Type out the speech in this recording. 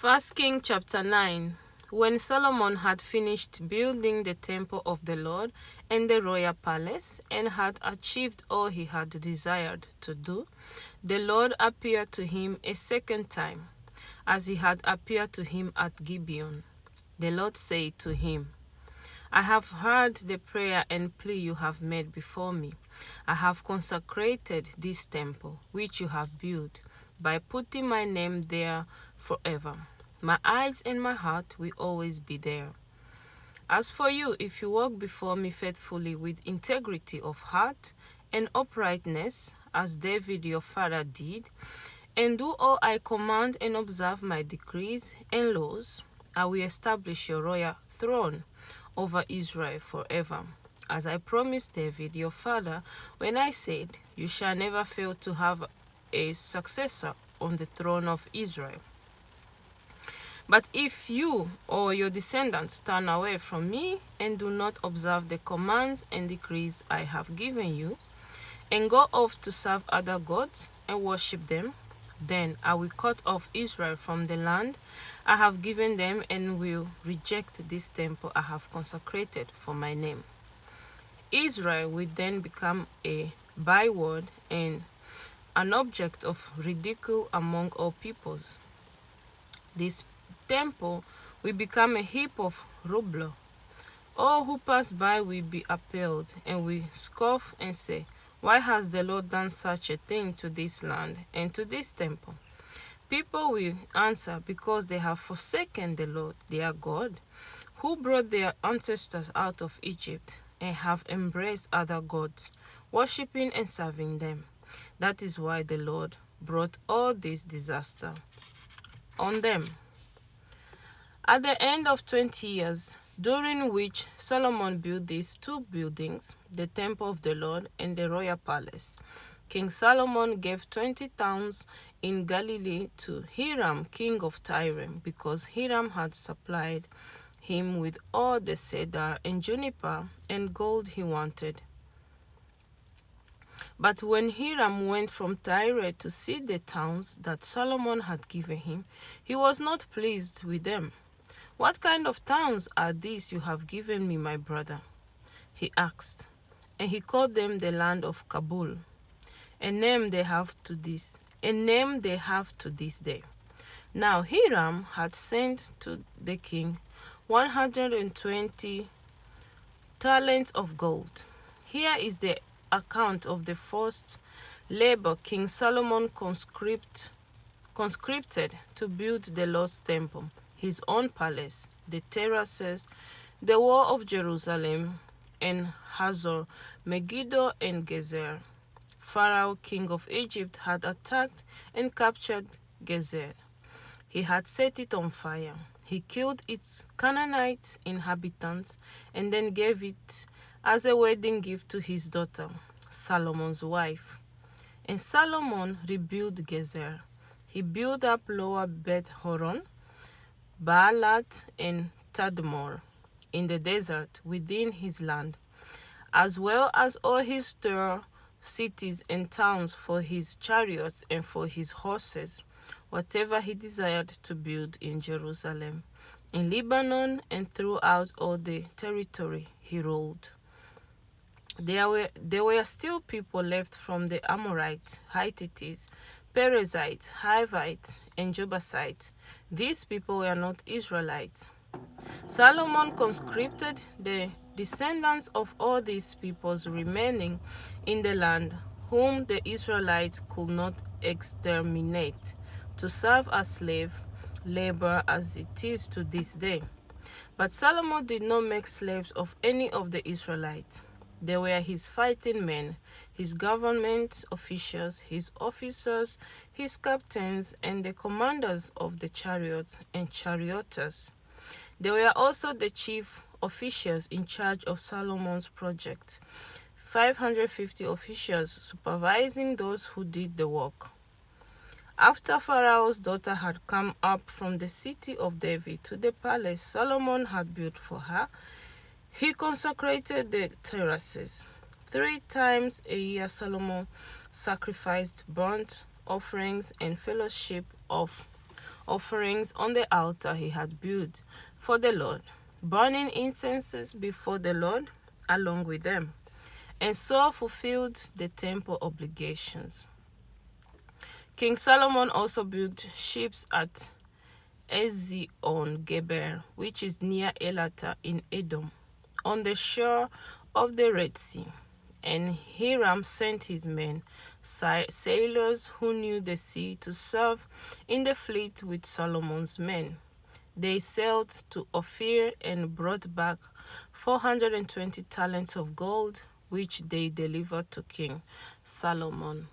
First King chapter 9. When Solomon had finished building the temple of the Lord and the royal palace, and had achieved all he had desired to do, the Lord appeared to him a second time, as he had appeared to him at Gibeon. The Lord said to him, I have heard the prayer and plea you have made before me. I have consecrated this temple, which you have built, by putting my name there forever. My eyes and my heart will always be there. As for you, if you walk before me faithfully with integrity of heart and uprightness, as David your father did, and do all I command and observe my decrees and laws, I will establish your royal throne over Israel forever, as I promised David your father when I said, you shall never fail to have a successor on the throne of Israel. But if you or your descendants turn away from me and do not observe the commands and decrees I have given you, and go off to serve other gods and worship them, then I will cut off Israel from the land I have given them and will reject this temple I have consecrated for my name. Israel will then become a byword and an object of ridicule among all peoples. This temple will become a heap of rubble. All who pass by will be appalled and will scoff and say, why has the Lord done such a thing to this land and to this temple? People will answer, because they have forsaken the Lord their God, who brought their ancestors out of Egypt, and have embraced other gods, worshipping and serving them. That is why the Lord brought all this disaster on them. At the end of 20 years, during which Solomon built these two buildings, the temple of the Lord and the royal palace, King Solomon gave 20 towns in Galilee to Hiram, king of Tyre, because Hiram had supplied him with all the cedar and juniper and gold he wanted. But when Hiram went from Tyre to see the towns that Solomon had given him, he was not pleased with them. What kind of towns are these you have given me, my brother? He asked, and he called them the land of Kabul, a name they have to this day. Now Hiram had sent to the king 120 talents of gold. Here is the account of the forced labor King Solomon conscripted to build the Lord's temple, his own palace, the terraces, the wall of Jerusalem, and Hazor, Megiddo, and Gezer. Pharaoh, king of Egypt, had attacked and captured Gezer. He had set it on fire. He killed its Canaanite inhabitants and then gave it as a wedding gift to his daughter, Solomon's wife. And Solomon rebuilt Gezer. He built up Lower Beth Horon, Baalat, and Tadmor in the desert within his land, as well as all his store cities and towns for his chariots and for his horses, whatever he desired to build in Jerusalem, in Lebanon, and throughout all the territory he ruled. There were still people left from the Amorites, Hittites, Perizzites, Hivites, and Jebusites. These people were not Israelites. Solomon conscripted the descendants of all these peoples remaining in the land, whom the Israelites could not exterminate, to serve as slave labor as it is to this day. But Solomon did not make slaves of any of the Israelites. They were his fighting men, his government officials, his officers, his captains, and the commanders of the chariots and charioteers. They were also the chief officials in charge of Solomon's project, 550 officials supervising those who did the work. After Pharaoh's daughter had come up from the city of David to the palace Solomon had built for her, he consecrated the terraces. 3 times a year Solomon sacrificed burnt offerings and fellowship offerings on the altar he had built for the Lord, burning incenses before the Lord along with them, and so fulfilled the temple obligations. King Solomon also built ships at Ezion-Geber, which is near Elata in Edom, on the shore of the Red Sea. And Hiram sent his men, sailors who knew the sea, to serve in the fleet with Solomon's men. They sailed to Ophir and brought back 420 talents of gold, which they delivered to King Solomon.